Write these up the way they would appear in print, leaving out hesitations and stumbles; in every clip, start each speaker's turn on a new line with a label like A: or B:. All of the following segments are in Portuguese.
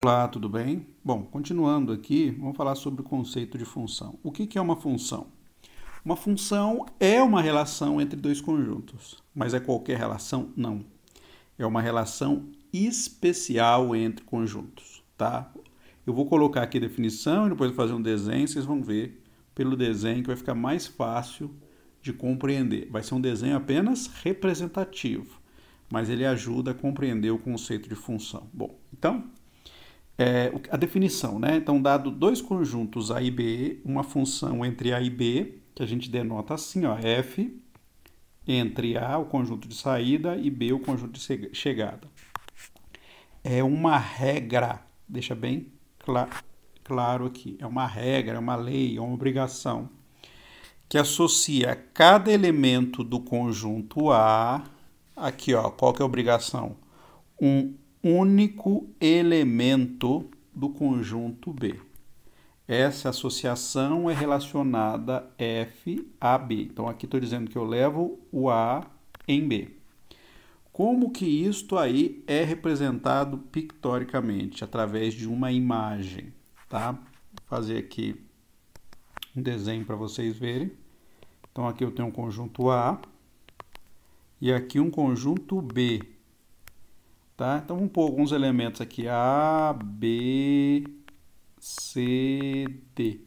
A: Olá, tudo bem? Bom, continuando aqui, vamos falar sobre o conceito de função. O que é uma função? Uma função é uma relação entre dois conjuntos, mas é qualquer relação? Não. É uma relação especial entre conjuntos, tá? Eu vou colocar aqui a definição e depois fazer um desenho, vocês vão ver pelo desenho que vai ficar mais fácil de compreender. Vai ser um desenho apenas representativo, mas ele ajuda a compreender o conceito de função. Bom, então a definição, né? Então, dado dois conjuntos A e B, uma função entre A e B, que a gente denota assim, ó, F, entre A, o conjunto de saída, e B, o conjunto de chegada. É uma regra, deixa bem claro aqui, é uma regra, é uma lei, é uma obrigação, que associa cada elemento do conjunto A, aqui, ó, qual que é a obrigação? Um único elemento do conjunto B. Essa associação é relacionada F a B. Então, aqui estou dizendo que eu levo o A em B. Como que isto aí é representado pictoricamente? Através de uma imagem, tá? Vou fazer aqui um desenho para vocês verem. Então, aqui eu tenho um conjunto A e aqui um conjunto B. Tá? Então vamos pôr alguns elementos aqui. A, B, C, D.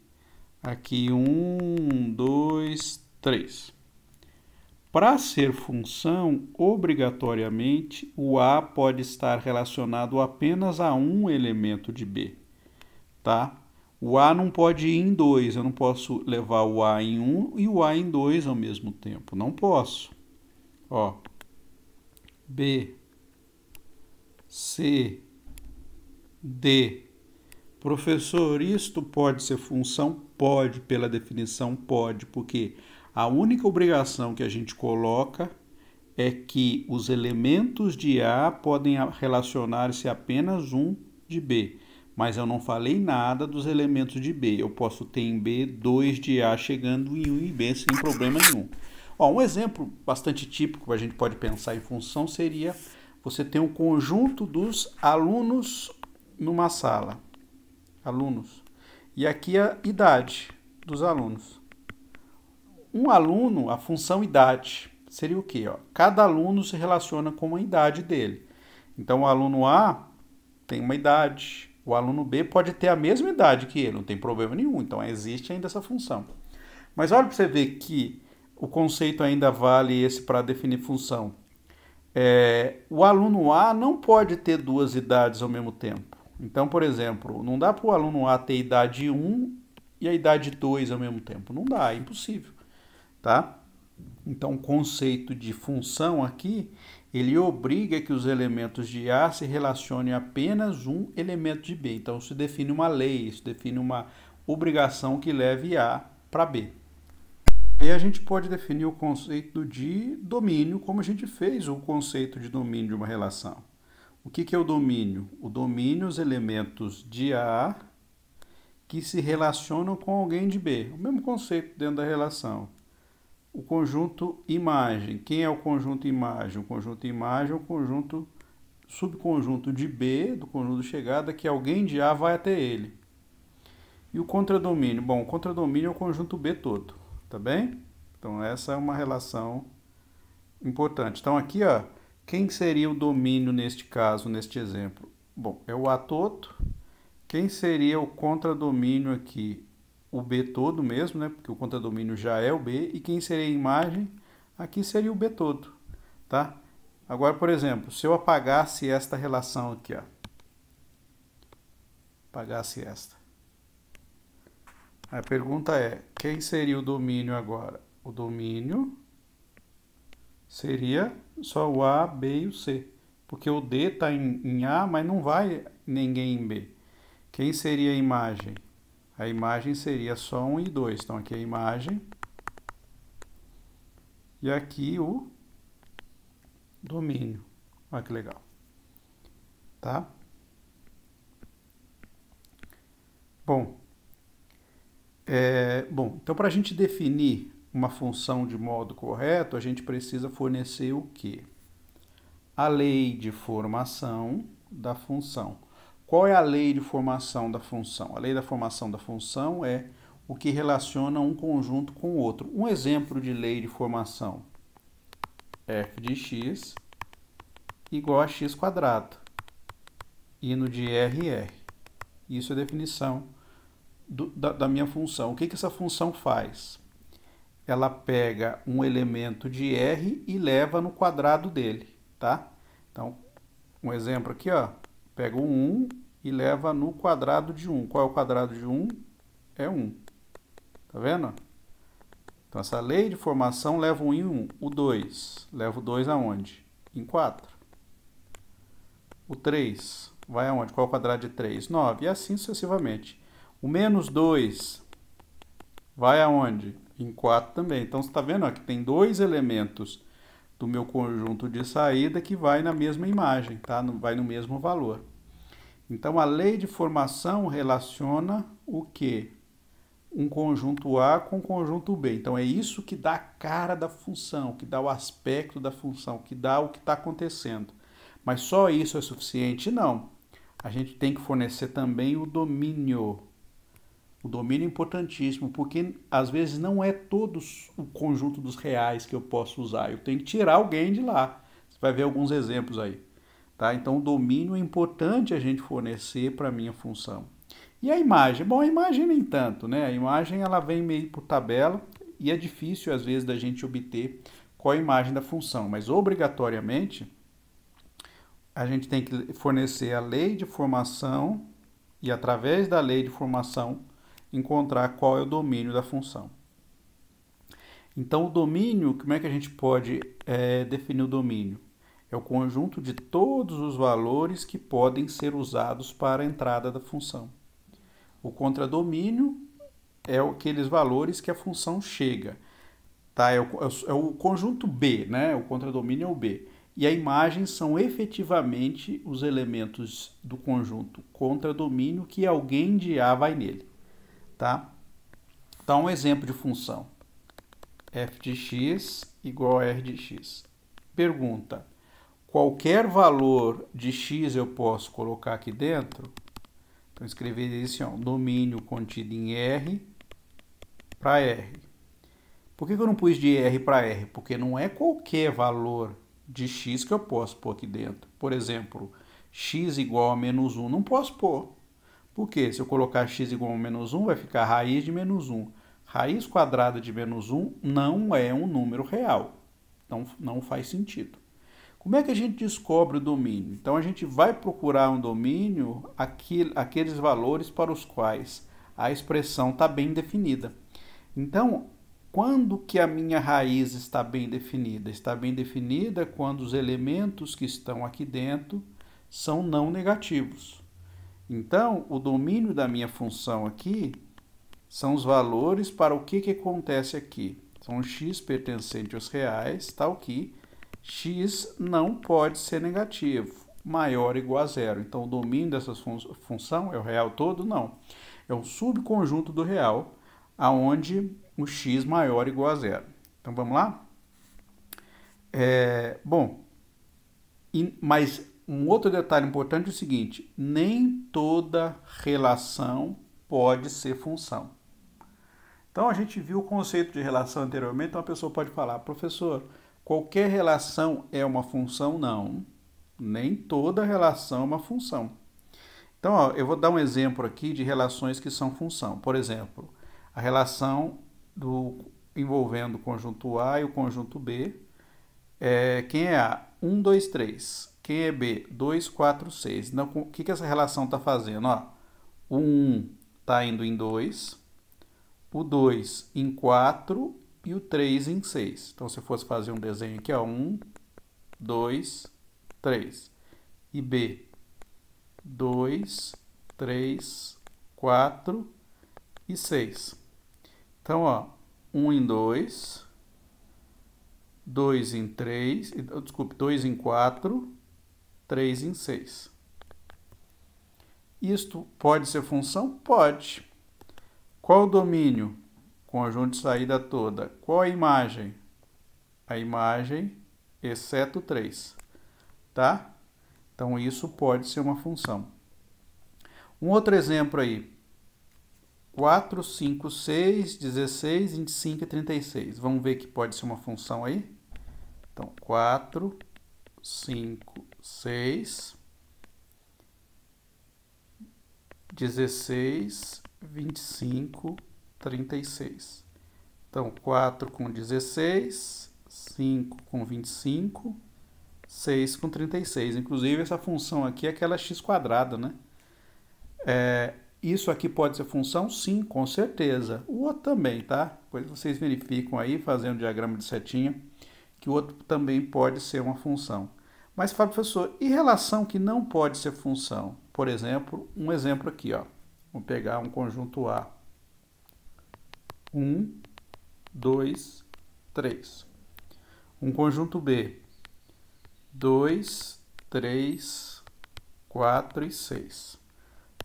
A: Aqui 1, 2, 3. Para ser função, obrigatoriamente, o A pode estar relacionado apenas a um elemento de B. Tá? O A não pode ir em 2. Eu não posso levar o A em 1 e o A em 2 ao mesmo tempo. Não posso. Ó, B, C, D. Professor, isto pode ser função? Pode, pela definição pode, porque a única obrigação que a gente coloca é que os elementos de A podem relacionar-se a apenas um de B. Mas eu não falei nada dos elementos de B. Eu posso ter em B 2 de A chegando em 1 em B sem problema nenhum. Ó, um exemplo bastante típico que a gente pode pensar em função seria você ter um conjunto dos alunos numa sala. Alunos. E aqui a idade dos alunos. Um aluno, a função idade, seria o quê? Ó? Cada aluno se relaciona com a idade dele. Então, o aluno A tem uma idade. O aluno B pode ter a mesma idade que ele, não tem problema nenhum. Então, existe ainda essa função. Mas olha para você ver que o conceito ainda vale esse para definir função. O aluno A não pode ter duas idades ao mesmo tempo. Então, por exemplo, não dá para o aluno A ter idade 1 e a idade 2 ao mesmo tempo. Não dá, é impossível. Tá? Então, o conceito de função aqui, ele obriga que os elementos de A se relacionem a apenas um elemento de B. Então, isso define uma lei, isso define uma obrigação que leve A para B. E a gente pode definir o conceito de domínio, como a gente fez o conceito de domínio de uma relação. O que é o domínio? O domínio, os elementos de A que se relacionam com alguém de B. O mesmo conceito dentro da relação. O conjunto imagem. Quem é o conjunto imagem? O conjunto imagem é o conjunto subconjunto de B, do conjunto de chegada, que alguém de A vai até ele. E o contradomínio? Bom, o contradomínio é o conjunto B todo, tá bem? Então essa é uma relação importante. Então aqui, ó, quem seria o domínio neste caso, neste exemplo? Bom, é o A todo. Quem seria o contradomínio aqui? O B todo mesmo, né? Porque o contradomínio já é o B. E quem seria a imagem? Aqui seria o B todo, tá? Agora, por exemplo, se eu apagasse esta relação aqui, ó. Apagasse esta. A pergunta é, quem seria o domínio agora? O domínio seria só o A, B e o C. Porque o D está em A, mas não vai ninguém em B. Quem seria a imagem? A imagem seria só 1 e 2. Então aqui é a imagem. E aqui o domínio. Olha que legal. Tá? Então para a gente definir uma função de modo correto, a gente precisa fornecer o quê? A lei de formação da função. Qual é a lei de formação da função? A lei da formação da função é o que relaciona um conjunto com o outro. Um exemplo de lei de formação: f de x igual a x quadrado, indo de R em R. Isso é a definição da minha função. O que essa função faz? Ela pega um elemento de R e leva no quadrado dele, tá? Então, um exemplo aqui, ó, pega o 1 e leva no quadrado de 1. Qual é o quadrado de 1? É 1. Tá vendo? Então, essa lei de formação leva o 1 em 1. O 2, leva o 2 aonde? Em 4. O 3 vai aonde? Qual é o quadrado de 3? 9. E assim sucessivamente. O menos 2 vai aonde? Em 4 também. Então, você está vendo ó, que tem dois elementos do meu conjunto de saída que vai na mesma imagem, tá? Vai no mesmo valor. Então, a lei de formação relaciona o quê? Um conjunto A com um conjunto B. Então, é isso que dá a cara da função, que dá o aspecto da função, que dá o que está acontecendo. Mas só isso é suficiente? Não. A gente tem que fornecer também o domínio. O domínio é importantíssimo, porque às vezes não é todo o conjunto dos reais que eu posso usar. Eu tenho que tirar alguém de lá. Você vai ver alguns exemplos aí. Tá? Então, o domínio é importante a gente fornecer para a minha função. E a imagem? Bom, a imagem nem tanto, né? A imagem ela vem meio por tabela e é difícil às vezes da gente obter qual a imagem da função, mas obrigatoriamente a gente tem que fornecer a lei de formação e através da lei de formação encontrar qual é o domínio da função. Então, o domínio, como é que a gente pode definir o domínio? É o conjunto de todos os valores que podem ser usados para a entrada da função. O contradomínio é aqueles valores que a função chega. Tá? É o conjunto B, né? O contradomínio é o B. E a imagem são efetivamente os elementos do conjunto contradomínio que alguém de A vai nele. Tá? Então, um exemplo de função. f de x igual a r de x. Pergunta: qualquer valor de x eu posso colocar aqui dentro? Então, escrever isso, ó, domínio contido em R para R. Por que eu não pus de R para R? Porque não é qualquer valor de x que eu posso pôr aqui dentro. Por exemplo, x igual a menos 1, não posso pôr. Por quê? Se eu colocar x igual a menos 1, vai ficar raiz de menos 1. Raiz quadrada de menos 1 não é um número real. Então, não faz sentido. Como é que a gente descobre o domínio? Então, a gente vai procurar um domínio, aqueles valores para os quais a expressão está bem definida. Então, quando que a minha raiz está bem definida? Está bem definida quando os elementos que estão aqui dentro são não negativos. Então, o domínio da minha função aqui são os valores para o que acontece aqui. São x pertencente aos reais, tal que x não pode ser negativo, maior ou igual a zero. Então, o domínio dessa função é o real todo? Não. É um subconjunto do real, aonde o x maior ou igual a zero. Então, vamos lá? Mas um outro detalhe importante é o seguinte: nem toda relação pode ser função. Então, a gente viu o conceito de relação anteriormente, então a pessoa pode falar: professor, qualquer relação é uma função? Não, nem toda relação é uma função. Então, ó, eu vou dar um exemplo aqui de relações que são função. Por exemplo, a relação envolvendo o conjunto A e o conjunto B. Quem é A? 1, 2, 3. Quem é B? 2, 4, 6. Então, o que essa relação está fazendo? Ó, o 1 está indo em 2, o 2 em 4 e o 3 em 6. Então, se eu fosse fazer um desenho aqui, ó, 1, 2, 3. E B, 2, 3, 4 e 6. Então, ó, 1 em 2, 2 em 3, desculpe, 2 em 4, 3 em 6. Isto pode ser função? Pode. Qual o domínio? Conjunto de saída toda. Qual a imagem? A imagem, exceto 3. Tá? Então, isso pode ser uma função. Um outro exemplo aí. 4, 5, 6, 16, 25 e 36. Vamos ver que pode ser uma função aí? Então, 4, 5, 6, 16, 25, 36. Então, 4 com 16, 5 com 25, 6 com 36. Inclusive, essa função aqui é aquela x², né? Isso aqui pode ser função? Sim, com certeza. O outro também, tá? Depois vocês verificam aí, fazendo o diagrama de setinha, que o outro também pode ser uma função. Mas fala, professor, e relação que não pode ser função? Por exemplo, um exemplo aqui, ó. Vamos pegar um conjunto A. 1, 2, 3. Um conjunto B. 2, 3, 4 e 6.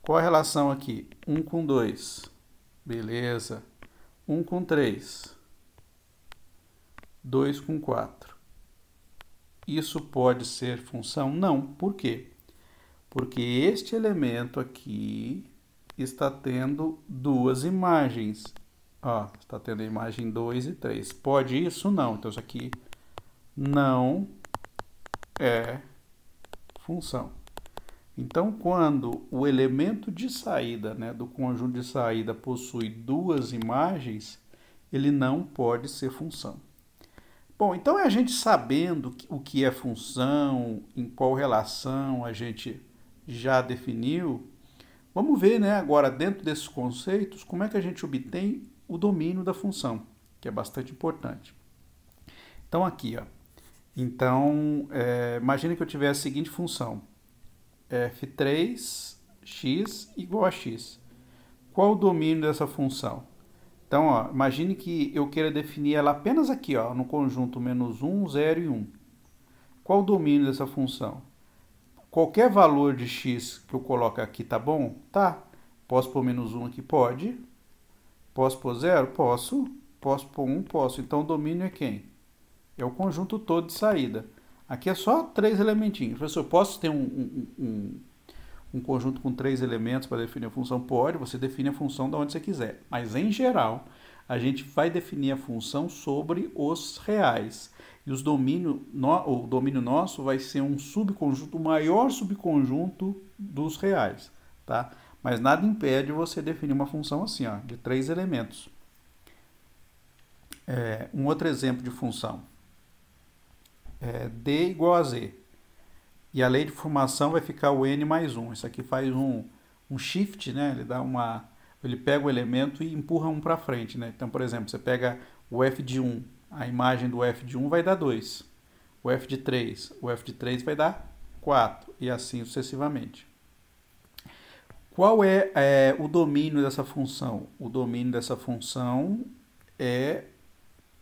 A: Qual a relação aqui? 1 com 2. Beleza. 1 com 3. 2 com 4. Isso pode ser função? Não. Por quê? Porque este elemento aqui está tendo duas imagens. Ó, está tendo a imagem 2 e 3. Pode isso? Não. Então, isso aqui não é função. Então, quando o elemento de saída, né, do conjunto de saída possui duas imagens, ele não pode ser função. Bom, então a gente sabendo o que é função, em qual relação a gente já definiu, vamos ver, né, agora dentro desses conceitos, como é que a gente obtém o domínio da função, que é bastante importante. Então aqui, ó. Então, imagine que eu tivesse a seguinte função. f3x igual a x. Qual o domínio dessa função? Então, ó, imagine que eu queira definir ela apenas aqui, ó, no conjunto menos 1, 0 e 1. Qual o domínio dessa função? Qualquer valor de x que eu coloque aqui, tá bom? Tá. Posso pôr menos 1 aqui? Pode. Posso pôr 0? Posso. Posso pôr 1? Posso. Então, o domínio é quem? É o conjunto todo de saída. Aqui é só 3 elementinhos. Professor, posso ter um conjunto com 3 elementos para definir a função? Pode, você define a função de onde você quiser. Mas, em geral, a gente vai definir a função sobre os reais. E o domínio nosso vai ser um subconjunto, o maior subconjunto dos reais. Tá? Mas nada impede você definir uma função assim, ó, de 3 elementos. Um outro exemplo de função. D igual a Z. E a lei de formação vai ficar o n mais 1. Isso aqui faz um shift, né? Ele pega o elemento e empurra um para frente, né? Então, por exemplo, você pega o f de 1, a imagem do f de 1 vai dar 2. O f de 3 vai dar 4 e assim sucessivamente. Qual é o domínio dessa função? O domínio dessa função é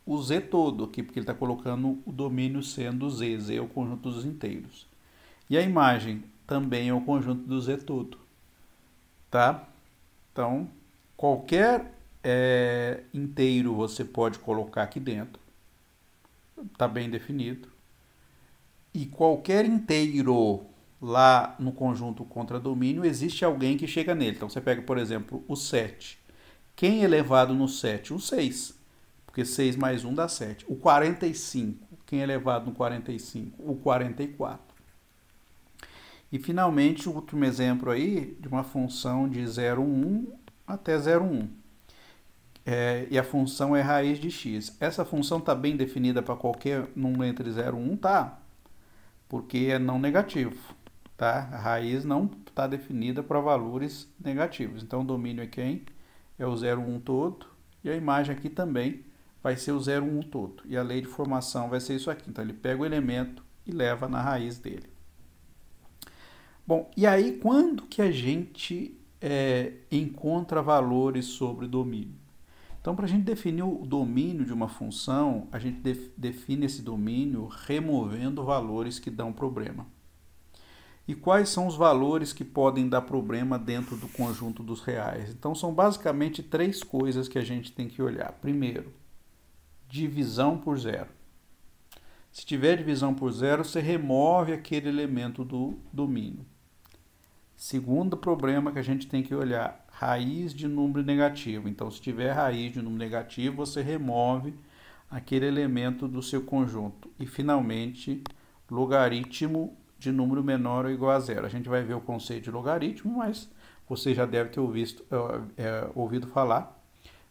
A: o z todo aqui, porque ele está colocando o domínio sendo z. Z é o conjunto dos inteiros. E a imagem também é o conjunto do z todo. Tá? Então, qualquer inteiro você pode colocar aqui dentro. Está bem definido. E qualquer inteiro lá no conjunto contradomínio, existe alguém que chega nele. Então, você pega, por exemplo, o 7. Quem é elevado no 7? O 6. Porque 6 mais 1 dá 7. O 45. Quem é elevado no 45? O 44. E, finalmente, o último exemplo aí de uma função de 0,1 até 0,1. E a função é raiz de x. Essa função está bem definida para qualquer número entre 0 e 1? Tá. Porque é não negativo. Tá? A raiz não está definida para valores negativos. Então, o domínio é quem? É o 0,1 todo. E a imagem aqui também vai ser o 0,1 todo. E a lei de formação vai ser isso aqui. Então, ele pega o elemento e leva na raiz dele. Bom, e aí quando que a gente encontra valores sobre domínio? Então, para a gente definir o domínio de uma função, a gente define esse domínio removendo valores que dão problema. E quais são os valores que podem dar problema dentro do conjunto dos reais? Então, são basicamente 3 coisas que a gente tem que olhar. Primeiro, divisão por zero. Se tiver divisão por zero, você remove aquele elemento do domínio. Segundo problema que a gente tem que olhar, raiz de número negativo. Então, se tiver raiz de número negativo, você remove aquele elemento do seu conjunto. E, finalmente, logaritmo de número menor ou igual a zero. A gente vai ver o conceito de logaritmo, mas você já deve ter ouvido falar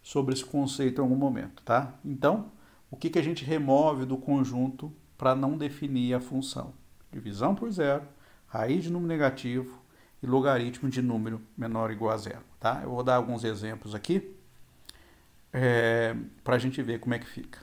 A: sobre esse conceito em algum momento, tá? Então, o que a gente remove do conjunto para não definir a função? Divisão por zero, raiz de número negativo e logaritmo de número menor ou igual a zero, tá? Eu vou dar alguns exemplos aqui para a gente ver como é que fica.